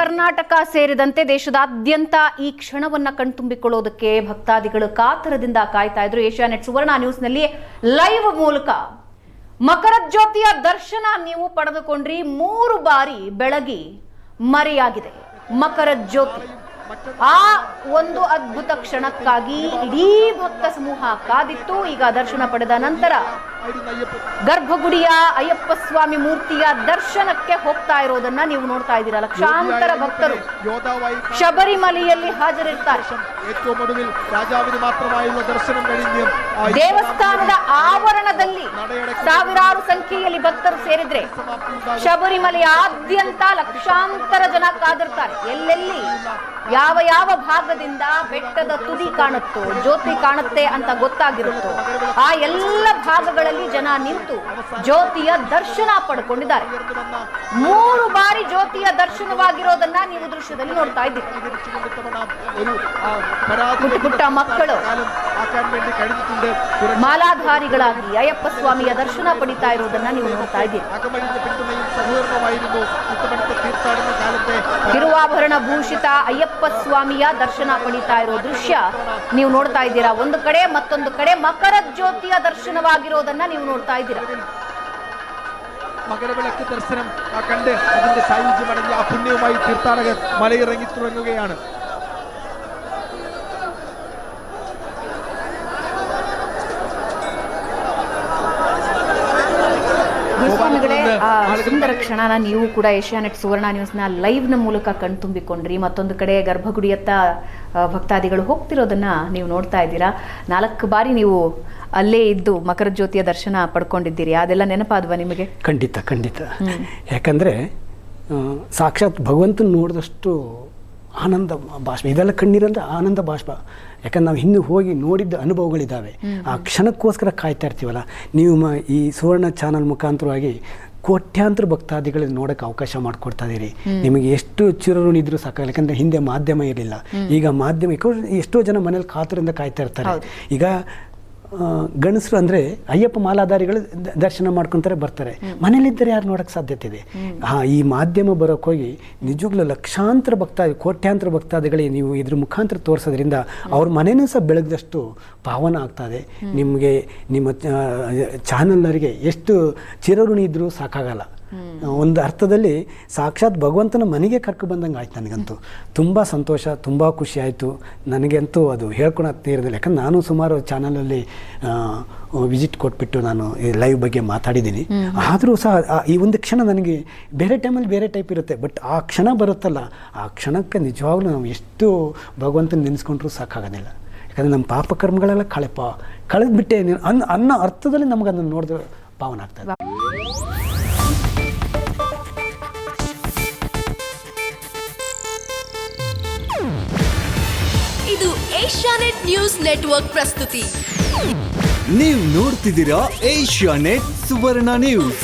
ಕರ್ನಾಟಕ ಸೇರಿದಂತೆ ದೇಶದಾದ್ಯಂತ ಈ ಕ್ಷಣವನ್ನ ಕಣ್ತುಂಬಿಕೊಳ್ಳೋದಕ್ಕೆ ಭಕ್ತಾದಿಗಳು ಕಾತರದಿಂದ ಕಾಯ್ತಾ ಇದ್ರು. ಏಷ್ಯಾನೆಟ್ ಸುವರ್ಣ ನ್ಯೂಸ್ನಲ್ಲಿ ಲೈವ್ ಮೂಲಕ ಮಕರ ಜ್ಯೋತಿಯ ದರ್ಶನ ನೀವು ಪಡೆದುಕೊಂಡ್ರಿ. 3 ಬಾರಿ ಬೆಳಗಿ ಮರೆಯಾಗಿದೆ ಮಕರ ಜ್ಯೋತಿ. ಆ ಒಂದು ಅದ್ಭುತ ಕ್ಷಣಕ್ಕಾಗಿ ಇಡೀ ಭಕ್ತ ಸಮೂಹ ಕಾದಿತ್ತು. ಈಗ ದರ್ಶನ ಪಡೆದ ನಂತರ ಗರ್ಭಗುಡಿಯ ಅಯ್ಯಪ್ಪ ಸ್ವಾಮಿ ಮೂರ್ತಿಯ ದರ್ಶನಕ್ಕೆ ಹೋಗ್ತಾ ಇರೋದನ್ನ ನೀವು ನೋಡ್ತಾ ಇದ್ದೀರಾ. ಲಕ್ಷಾಂತರ ಭಕ್ತರು ಶಬರಿಮಲೆಯಲ್ಲಿ ಹಾಜರಿರ್ತಾರೆ. ದೇವಸ್ಥಾನದ ಆವರಣದಲ್ಲಿ ಸಾವಿರಾರು ಸಂಖ್ಯೆಯಲ್ಲಿ ಭಕ್ತರು ಸೇರಿದ್ರೆ ಶಬರಿಮಲೆಯಾದ್ಯಂತ ಲಕ್ಷಾಂತರ ಜನ ಕಾದಿರ್ತಾರೆ. ಎಲ್ಲೆಲ್ಲಿ ಯಾವ ಯಾವ ಭಾಗದಿಂದ ಬೆಟ್ಟದ ತುದಿ ಕಾಣುತ್ತೋ, ಜ್ಯೋತಿ ಕಾಣುತ್ತೆ ಅಂತ ಗೊತ್ತಾಗಿರುತ್ತೋ ಆ ಎಲ್ಲ ಭಾಗಗಳಲ್ಲಿ ಜನ ನಿಂತು ಜ್ಯೋತಿಯ ದರ್ಶನ ಪಡ್ಕೊಂಡಿದ್ದಾರೆ. 3 ಬಾರಿ ಜ್ಯೋತಿಯ ದರ್ಶನವಾಗಿರೋದನ್ನ ನೀವು ದೃಶ್ಯದಲ್ಲಿ ನೋಡ್ತಾ ಇದ್ದೀರಿ. ಪುಟ್ಟ ಪುಟ್ಟ ಮಕ್ಕಳು ಮಾಲಾಧಾರಿಗಳಾಗಿ ಅಯ್ಯಪ್ಪ ಸ್ವಾಮಿಯ ದರ್ಶನ ಪಡಿತಾ ಇರೋದನ್ನ ನೀವು ನೋಡ್ತಾ ಇದ್ದೀರಿ. ತಿರುವಾಭರಣ ಭೂಷಿತ ಅಯ್ಯಪ್ಪ ಸ್ವಾಮಿಯ ದರ್ಶನ ಪಡಿತಾ ಇರೋ ದೃಶ್ಯ ನೀವು ನೋಡ್ತಾ ಇದ್ದೀರಾ. ಒಂದು ಕಡೆ ಮತ್ತೊಂದು ಕಡೆ ಮಕರ ಜ್ಯೋತಿಯ ದರ್ಶನವಾಗಿರೋದನ್ನ ನೀವು ನೋಡ್ತಾ ಇದ್ದೀರಾ. മകരവിളക്ക് ദർശനം കണ്ട് അതിന്റെ സായുജ്യമടങ്ങി ആ പുണ്യവുമായി തീർത്ഥാടകർ മലയിറങ്ങി തുടങ്ങുകയാണ്. ಸುಂದರ ಕ್ಷಣನ ನೀವು ಕೂಡ ಏಷ್ಯಾನೆಟ್ ಸುವರ್ಣ ನ್ಯೂಸ್ನ ಲೈವ್ನ ಮೂಲಕ ಕಣ್ತುಂಬಿಕೊಂಡ್ರಿ. ಮತ್ತೊಂದು ಕಡೆ ಗರ್ಭಗುಡಿಯತ್ತ ಭಕ್ತಾದಿಗಳು ಹೋಗ್ತಿರೋದನ್ನ ನೀವು ನೋಡ್ತಾ ಇದ್ದೀರಾ. 4 ಬಾರಿ ನೀವು ಅಲ್ಲೇ ಇದ್ದು ಮಕರ ಜ್ಯೋತಿಯ ದರ್ಶನ ಪಡ್ಕೊಂಡಿದ್ದೀರಿ. ಅದೆಲ್ಲ ನೆನಪಾದ್ವಾ ನಿಮಗೆ? ಖಂಡಿತ ಖಂಡಿತ. ಯಾಕಂದರೆ ಸಾಕ್ಷಾತ್ ಭಗವಂತನ ನೋಡಿದಷ್ಟು ಆನಂದ ಬಾಷ್ಪ, ಇದೆಲ್ಲ ಕಣ್ಣೀರಂದ್ರೆ ಆನಂದ ಬಾಷ್ಪ. ಯಾಕಂದ್ರೆ ನಾವು ಹಿಂದೆ ಹೋಗಿ ನೋಡಿದ್ದ ಅನುಭವಗಳಿದ್ದಾವೆ. ಆ ಕ್ಷಣಕ್ಕೋಸ್ಕರ ಕಾಯ್ತಾ ಇರ್ತೀವಲ್ಲ. ನೀವು ಈ ಸುವರ್ಣ ಚಾನಲ್ ಮುಖಾಂತರವಾಗಿ ಕೋಟ್ಯಾಂತರ ಭಕ್ತಾದಿಗಳಿಗೆ ನೋಡೋಕೆ ಅವಕಾಶ ಮಾಡಿಕೊಡ್ತಾ ಇದ್ದೀರಿ. ನಿಮಗೆ ಎಷ್ಟು ಚಿರಋಣಿ ಇದ್ರೂ ಸಾಕಾಗಲ್ಲ. ಯಾಕಂದರೆ ಹಿಂದೆ ಮಾಧ್ಯಮ ಇರಲಿಲ್ಲ. ಈಗ ಮಾಧ್ಯಮ ಎಷ್ಟೋ ಜನ ಮನೇಲಿ ಕಾತುರಿಂದ ಕಾಯ್ತಾ ಇರ್ತಾರೆ. ಈಗ ಗಣಸರು ಅಂದರೆ ಅಯ್ಯಪ್ಪ ಮಾಲಾಧಾರಿಗಳು ದರ್ಶನ ಮಾಡ್ಕೊತಾರೆ, ಬರ್ತಾರೆ. ಮನೇಲಿದ್ದರೆ ಯಾರು ನೋಡೋಕ್ಕೆ ಸಾಧ್ಯತೆ ಇದೆ? ಈ ಮಾಧ್ಯಮ ಬರೋಕ್ಕೆ ಹೋಗಿ ನಿಜವಾಗ್ಲೂ ಲಕ್ಷಾಂತರ ಕೋಟ್ಯಾಂತರ ಭಕ್ತಾದಿಗಳಿಗೆ ನೀವು ಇದ್ರ ಮುಖಾಂತರ ತೋರಿಸೋದ್ರಿಂದ ಅವ್ರ ಮನೆಯೂ ಸಹ ಬೆಳಗ್ದಷ್ಟು ಪಾವನ ಆಗ್ತದೆ. ನಿಮಗೆ ನಿಮ್ಮ ಚಾನಲ್ನವರಿಗೆ ಎಷ್ಟು ಚಿರಋಣಿ ಇದ್ರೂ ಸಾಕಾಗಲ್ಲ. ಒಂದು ಅರ್ಥದಲ್ಲಿ ಸಾಕ್ಷಾತ್ ಭಗವಂತನ ಮನೆಗೆ ಕರ್ಕೊ ಬಂದಂಗೆ ಆಯ್ತು. ನನಗಂತೂ ತುಂಬ ಸಂತೋಷ, ತುಂಬ ಖುಷಿ ಆಯಿತು. ನನಗಂತೂ ಅದು ಹೇಳ್ಕೊಳಕ್ಕೆ ಇರೋದಿಲ್ಲ. ಯಾಕಂದ್ರೆ ನಾನು ಸುಮಾರು ಚಾನಲಲ್ಲಿ ವಿಸಿಟ್ ಕೊಟ್ಬಿಟ್ಟು ನಾನು ಈ ಲೈವ್ ಬಗ್ಗೆ ಮಾತಾಡಿದ್ದೀನಿ. ಆದರೂ ಸಹ ಈ ಒಂದು ಕ್ಷಣ ನನಗೆ ಬೇರೆ ಟೈಮಲ್ಲಿ ಬೇರೆ ಟೈಪ್ ಇರುತ್ತೆ. ಬಟ್ ಆ ಕ್ಷಣ ಬರುತ್ತಲ್ಲ, ಆ ಕ್ಷಣಕ್ಕೆ ನಿಜವಾಗ್ಲೂ ನಾವು ಎಷ್ಟು ಭಗವಂತನ ನೆನೆಸ್ಕೊಂಡ್ರೂ ಸಾಕಾಗೋದಿಲ್ಲ. ಯಾಕಂದರೆ ನಮ್ಮ ಪಾಪಕರ್ಮಗಳೆಲ್ಲ ಕಳೆದ್ಬಿಟ್ಟೆ ಅನ್ನೋ ಅರ್ಥದಲ್ಲಿ ನಮಗೆ ಅದನ್ನು ನೋಡಿದ್ರೆ ಪಾವನ ಆಗ್ತದೆ. ಇದು ಏಷ್ಯಾನೆಟ್ ನ್ಯೂಸ್ ನೆಟ್ವರ್ಕ್ ಪ್ರಸ್ತುತಿ. ನೀವು ನೋಡ್ತಿದ್ದೀರಾ ಏಷ್ಯಾನೆಟ್ ಸುವರ್ಣ ನ್ಯೂಸ್.